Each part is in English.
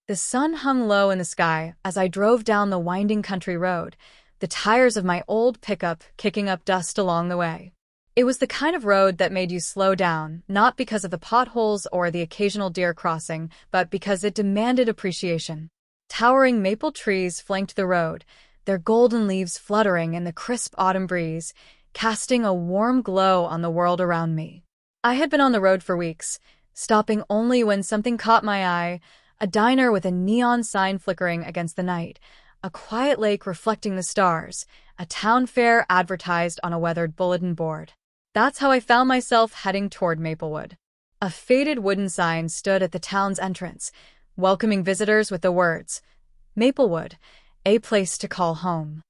The sun hung low in the sky as I drove down the winding country road, the tires of my old pickup kicking up dust along the way. It was the kind of road that made you slow down, not because of the potholes or the occasional deer crossing, but because it demanded appreciation. Towering maple trees flanked the road, their golden leaves fluttering in the crisp autumn breeze, casting a warm glow on the world around me. I had been on the road for weeks, stopping only when something caught my eye: a diner with a neon sign flickering against the night, a quiet lake reflecting the stars, a town fair advertised on a weathered bulletin board. That's how I found myself heading toward Maplewood. A faded wooden sign stood at the town's entrance, welcoming visitors with the words, "Maplewood, a place to call home."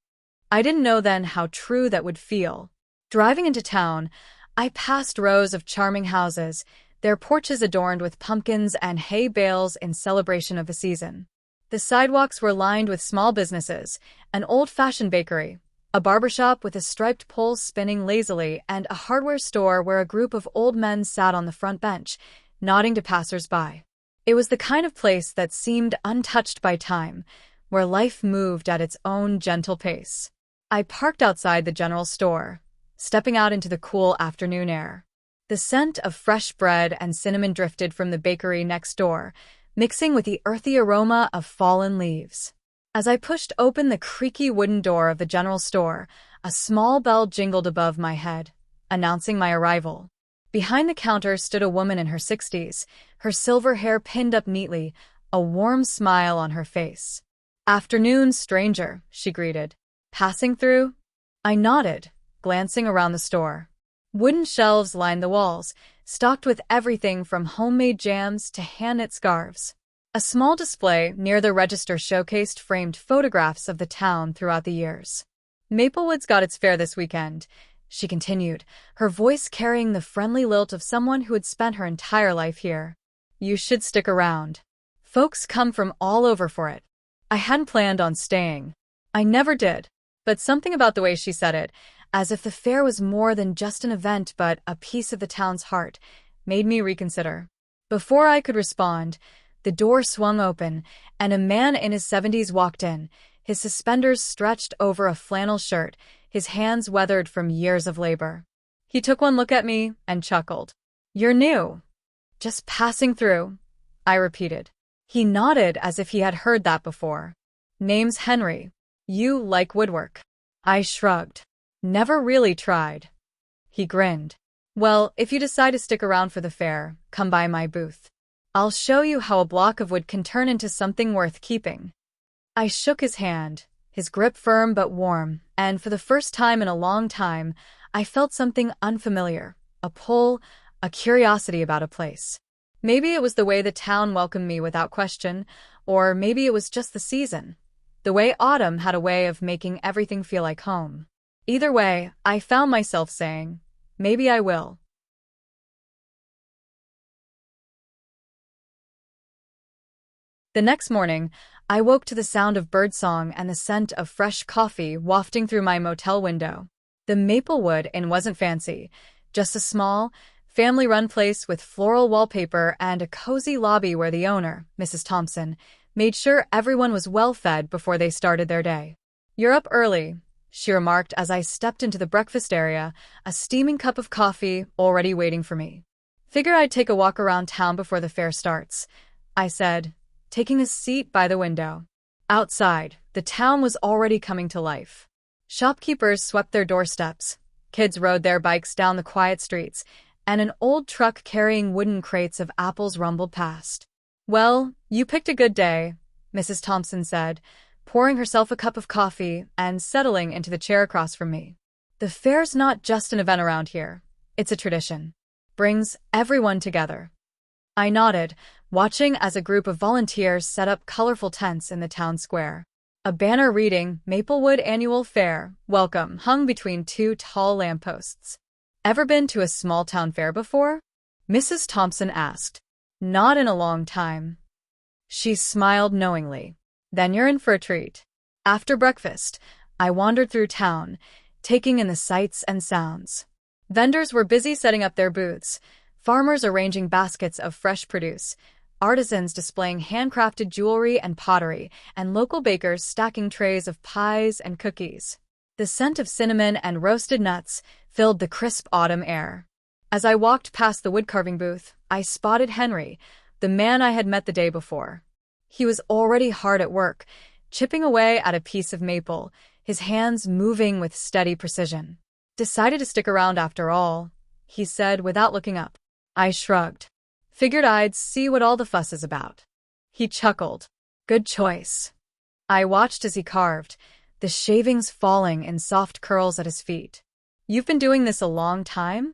I didn't know then how true that would feel. Driving into town, I passed rows of charming houses, their porches adorned with pumpkins and hay bales in celebration of the season. The sidewalks were lined with small businesses, an old-fashioned bakery, a barbershop with a striped pole spinning lazily, and a hardware store where a group of old men sat on the front bench, nodding to passers-by. It was the kind of place that seemed untouched by time, where life moved at its own gentle pace. I parked outside the general store, stepping out into the cool afternoon air. The scent of fresh bread and cinnamon drifted from the bakery next door, mixing with the earthy aroma of fallen leaves. As I pushed open the creaky wooden door of the general store, a small bell jingled above my head, announcing my arrival. Behind the counter stood a woman in her 60s, her silver hair pinned up neatly, a warm smile on her face. "Afternoon, stranger," she greeted. "Passing through?" I nodded, glancing around the store. Wooden shelves lined the walls, stocked with everything from homemade jams to hand-knit scarves. A small display near the register showcased framed photographs of the town throughout the years. "Maplewood's got its fair this weekend," she continued, her voice carrying the friendly lilt of someone who had spent her entire life here. "You should stick around. Folks come from all over for it." I hadn't planned on staying. I never did. But something about the way she said it, as if the fair was more than just an event but a piece of the town's heart, made me reconsider. Before I could respond, the door swung open, and a man in his 70s walked in, his suspenders stretched over a flannel shirt, his hands weathered from years of labor. He took one look at me and chuckled. "You're new." "Just passing through," I repeated. He nodded as if he had heard that before. "Name's Henry. You like woodwork?" I shrugged. "Never really tried." He grinned. "Well, if you decide to stick around for the fair, come by my booth. I'll show you how a block of wood can turn into something worth keeping." I shook his hand, his grip firm but warm, and for the first time in a long time, I felt something unfamiliar, a pull, a curiosity about a place. Maybe it was the way the town welcomed me without question, or maybe it was just the season. The way autumn had a way of making everything feel like home. Either way, I found myself saying, maybe I will. The next morning, I woke to the sound of birdsong and the scent of fresh coffee wafting through my motel window. The Maplewood Inn wasn't fancy, just a small, family-run place with floral wallpaper and a cozy lobby where the owner, Mrs. Thompson, made sure everyone was well-fed before they started their day. "You're up early," she remarked as I stepped into the breakfast area, a steaming cup of coffee already waiting for me. "Figure I'd take a walk around town before the fair starts," I said, taking a seat by the window. Outside, the town was already coming to life. Shopkeepers swept their doorsteps, kids rode their bikes down the quiet streets, and an old truck carrying wooden crates of apples rumbled past. "Well, you picked a good day," Mrs. Thompson said, pouring herself a cup of coffee and settling into the chair across from me. "The fair's not just an event around here. It's a tradition. Brings everyone together." I nodded, watching as a group of volunteers set up colorful tents in the town square. A banner reading, "Maplewood Annual Fair, Welcome," hung between two tall lampposts. "Ever been to a small-town fair before?" Mrs. Thompson asked. "Not in a long time." She smiled knowingly. "Then you're in for a treat." After breakfast, I wandered through town, taking in the sights and sounds. Vendors were busy setting up their booths, farmers arranging baskets of fresh produce, artisans displaying handcrafted jewelry and pottery, and local bakers stacking trays of pies and cookies. The scent of cinnamon and roasted nuts filled the crisp autumn air. As I walked past the woodcarving booth, I spotted Henry, the man I had met the day before. He was already hard at work, chipping away at a piece of maple, his hands moving with steady precision. "Decided to stick around after all," he said without looking up. I shrugged. "Figured I'd see what all the fuss is about." He chuckled. "Good choice." I watched as he carved, the shavings falling in soft curls at his feet. "You've been doing this a long time?"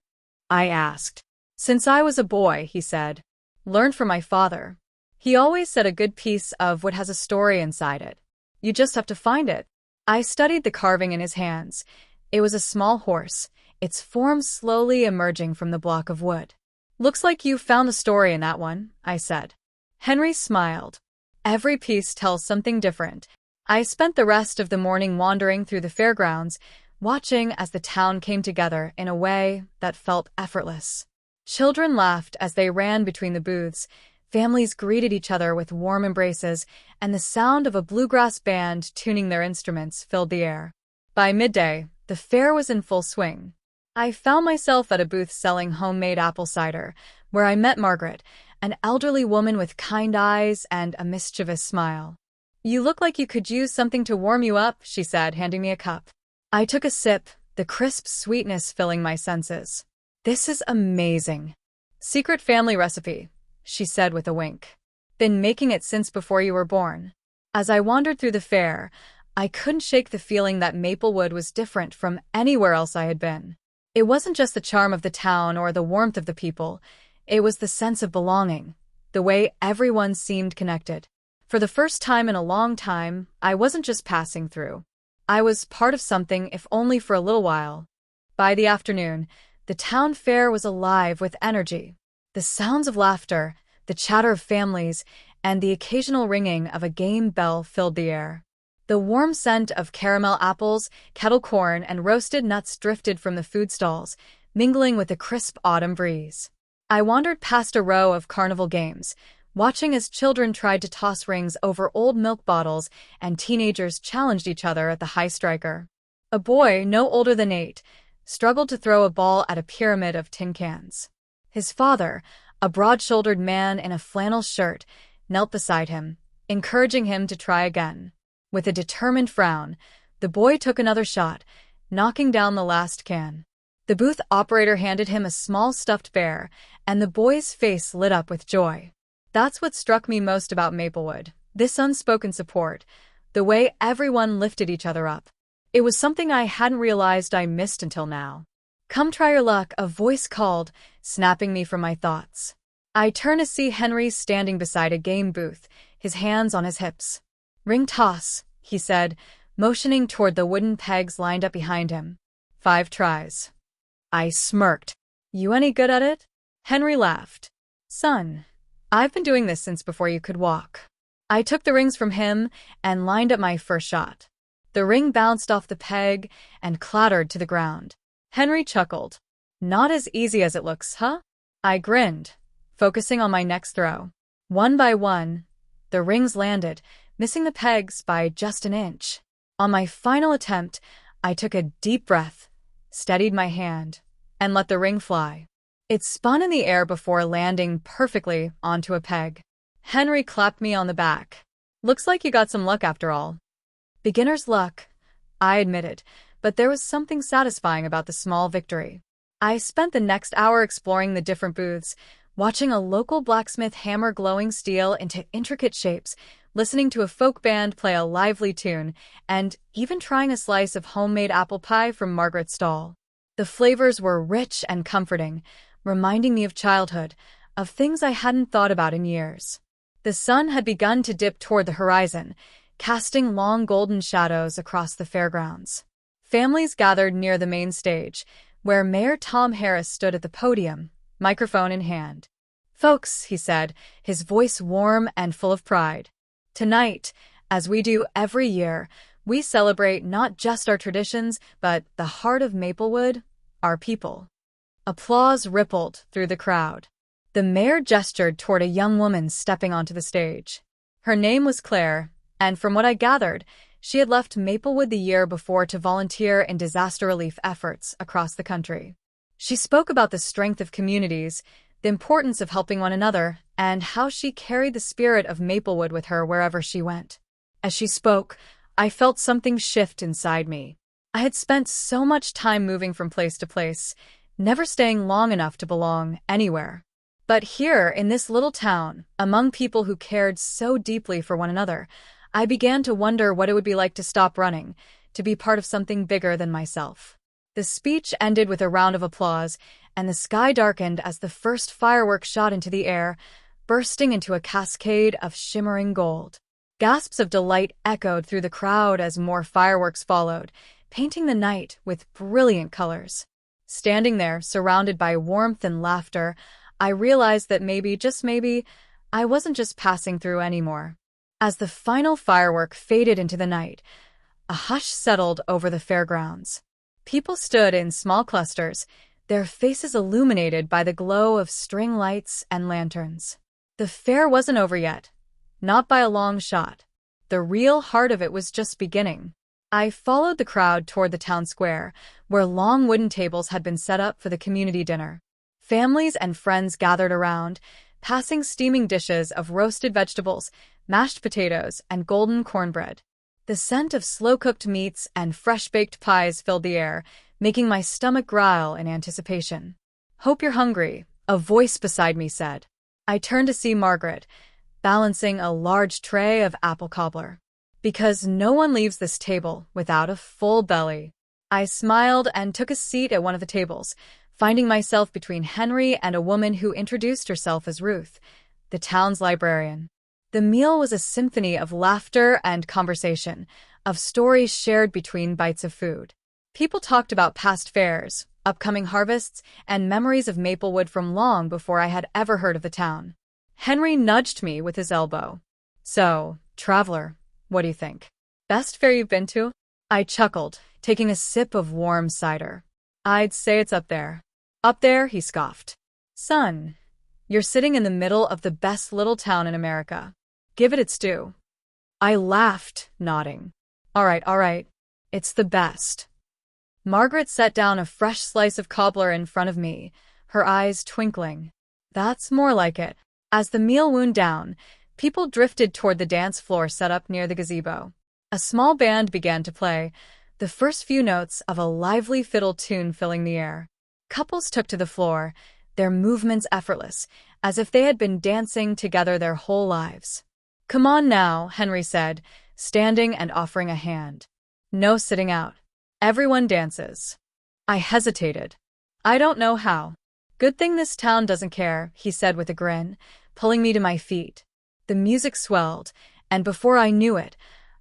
I asked. "Since I was a boy," he said. "Learned from my father. He always said a good piece of wood has a story inside it. You just have to find it." I studied the carving in his hands. It was a small horse, its form slowly emerging from the block of wood. "Looks like you found the story in that one," I said. Henry smiled. "Every piece tells something different." I spent the rest of the morning wandering through the fairgrounds, watching as the town came together in a way that felt effortless. Children laughed as they ran between the booths, families greeted each other with warm embraces, and the sound of a bluegrass band tuning their instruments filled the air. By midday, the fair was in full swing. I found myself at a booth selling homemade apple cider, where I met Margaret, an elderly woman with kind eyes and a mischievous smile. "You look like you could use something to warm you up," she said, handing me a cup. I took a sip, the crisp sweetness filling my senses. "This is amazing." "Secret family recipe," she said with a wink. "Been making it since before you were born." As I wandered through the fair, I couldn't shake the feeling that Maplewood was different from anywhere else I had been. It wasn't just the charm of the town or the warmth of the people, it was the sense of belonging, the way everyone seemed connected. For the first time in a long time, I wasn't just passing through. I was part of something, if only for a little while. By the afternoon, the town fair was alive with energy. The sounds of laughter, the chatter of families, and the occasional ringing of a game bell filled the air. The warm scent of caramel apples, kettle corn, and roasted nuts drifted from the food stalls, mingling with the crisp autumn breeze. I wandered past a row of carnival games, watching as children tried to toss rings over old milk bottles and teenagers challenged each other at the high striker. A boy, no older than 8, struggled to throw a ball at a pyramid of tin cans. His father, a broad-shouldered man in a flannel shirt, knelt beside him, encouraging him to try again. With a determined frown, the boy took another shot, knocking down the last can. The booth operator handed him a small stuffed bear, and the boy's face lit up with joy. That's what struck me most about Maplewood, this unspoken support, the way everyone lifted each other up. It was something I hadn't realized I missed until now. "Come try your luck," a voice called, snapping me from my thoughts. I turned to see Henry standing beside a game booth, his hands on his hips. "Ring toss," he said, motioning toward the wooden pegs lined up behind him. 5 tries. I smirked. "You any good at it?" Henry laughed. "Son, I've been doing this since before you could walk." I took the rings from him and lined up my first shot. The ring bounced off the peg and clattered to the ground. Henry chuckled. "Not as easy as it looks, huh?" I grinned, focusing on my next throw. One by one, the rings landed, missing the pegs by just an inch. On my final attempt, I took a deep breath, steadied my hand, and let the ring fly. It spun in the air before landing perfectly onto a peg. Henry clapped me on the back. "Looks like you got some luck after all." "Beginner's luck," I admitted, but there was something satisfying about the small victory. I spent the next hour exploring the different booths, watching a local blacksmith hammer glowing steel into intricate shapes, listening to a folk band play a lively tune, and even trying a slice of homemade apple pie from Margaret's stall. The flavors were rich and comforting, reminding me of childhood, of things I hadn't thought about in years. The sun had begun to dip toward the horizon, casting long golden shadows across the fairgrounds. Families gathered near the main stage, where Mayor Tom Harris stood at the podium, microphone in hand. "Folks," he said, his voice warm and full of pride. "Tonight, as we do every year, we celebrate not just our traditions, but the heart of Maplewood, our people." Applause rippled through the crowd. The mayor gestured toward a young woman stepping onto the stage. Her name was Claire, and from what I gathered, she had left Maplewood the year before to volunteer in disaster relief efforts across the country. She spoke about the strength of communities, the importance of helping one another, and how she carried the spirit of Maplewood with her wherever she went. As she spoke, I felt something shift inside me. I had spent so much time moving from place to place, never staying long enough to belong anywhere. But here, in this little town, among people who cared so deeply for one another, I began to wonder what it would be like to stop running, to be part of something bigger than myself. The speech ended with a round of applause, and the sky darkened as the first fireworks shot into the air, bursting into a cascade of shimmering gold. Gasps of delight echoed through the crowd as more fireworks followed, painting the night with brilliant colors. Standing there, surrounded by warmth and laughter, I realized that maybe, just maybe, I wasn't just passing through anymore. As the final firework faded into the night, a hush settled over the fairgrounds. People stood in small clusters, their faces illuminated by the glow of string lights and lanterns. The fair wasn't over yet, not by a long shot. The real heart of it was just beginning. I followed the crowd toward the town square, where long wooden tables had been set up for the community dinner. Families and friends gathered around, passing steaming dishes of roasted vegetables, mashed potatoes, and golden cornbread. The scent of slow-cooked meats and fresh-baked pies filled the air, making my stomach growl in anticipation. "Hope you're hungry," a voice beside me said. I turned to see Margaret, balancing a large tray of apple cobbler. "Because no one leaves this table without a full belly." I smiled and took a seat at one of the tables, finding myself between Henry and a woman who introduced herself as Ruth, the town's librarian. The meal was a symphony of laughter and conversation, of stories shared between bites of food. People talked about past fairs, upcoming harvests, and memories of Maplewood from long before I had ever heard of the town. Henry nudged me with his elbow. "So, traveler, what do you think? Best fair you've been to?" I chuckled, taking a sip of warm cider. "I'd say it's up there." "Up there?" he scoffed. "Son, you're sitting in the middle of the best little town in America. Give it its due." I laughed, nodding. All right. It's the best." Margaret set down a fresh slice of cobbler in front of me, her eyes twinkling. "That's more like it." As the meal wound down, people drifted toward the dance floor set up near the gazebo. A small band began to play, the first few notes of a lively fiddle tune filling the air. Couples took to the floor, their movements effortless, as if they had been dancing together their whole lives. "Come on now," Henry said, standing and offering a hand. "No sitting out. Everyone dances." I hesitated. "I don't know how." "Good thing this town doesn't care," he said with a grin, pulling me to my feet. The music swelled, and before I knew it,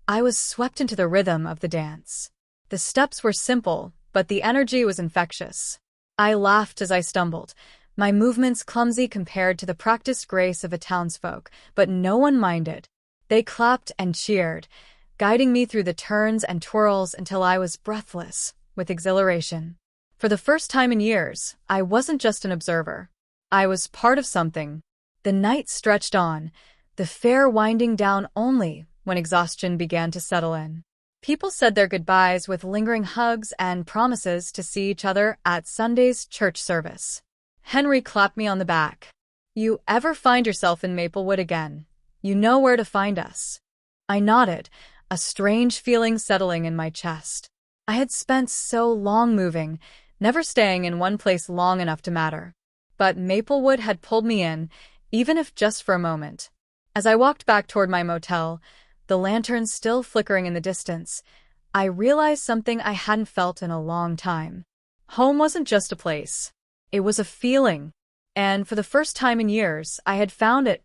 I was swept into the rhythm of the dance. The steps were simple, but the energy was infectious. I laughed as I stumbled, my movements clumsy compared to the practiced grace of a townsfolk, but no one minded. They clapped and cheered, guiding me through the turns and twirls until I was breathless with exhilaration. For the first time in years, I wasn't just an observer. I was part of something. The night stretched on, the fair winding down only when exhaustion began to settle in. People said their goodbyes with lingering hugs and promises to see each other at Sunday's church service. Henry clapped me on the back. "You ever find yourself in Maplewood again, you know where to find us." I nodded, a strange feeling settling in my chest. I had spent so long moving, never staying in one place long enough to matter. But Maplewood had pulled me in, even if just for a moment. As I walked back toward my motel, the lanterns still flickering in the distance, I realized something I hadn't felt in a long time. Home wasn't just a place. It was a feeling. And for the first time in years, I had found it,